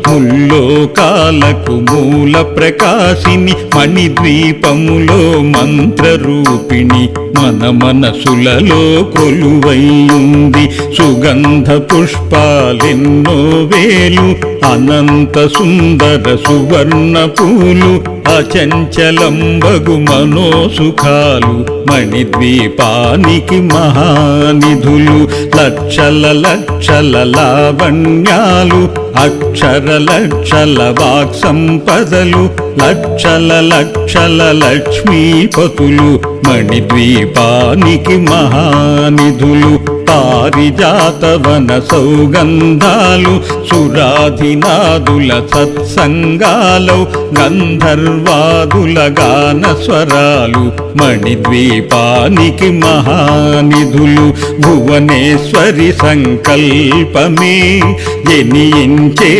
ముల్లోకాలకు మూల ప్రకాశిని మణిద్వీపములో మంత్రరూపిణి మన మనసులలో కొలువైయుంది సుగంధ పుష్పాలెన్నో వేలు అనంత సుందర సువర్ణ పూలు అచంచలంబగు మనోసుఖాలు మణిద్వీపానికి మహానిధులు లక్షల లక్షల లావణ్యాలు అక్షర లక్షల వాక్ సంపదలు లక్షల లక్షల లక్ష్మీపతులు మణిద్వీపానికి మహానిధులు పారిజాతవన సౌగంధాలు సురాధినాదుల సత్సంగాలు గంధర్వాదుల గాన స్వరాలు మణిద్వీపానికి మహానిధులు భువనేశ్వరి సంకల్పమే జనించే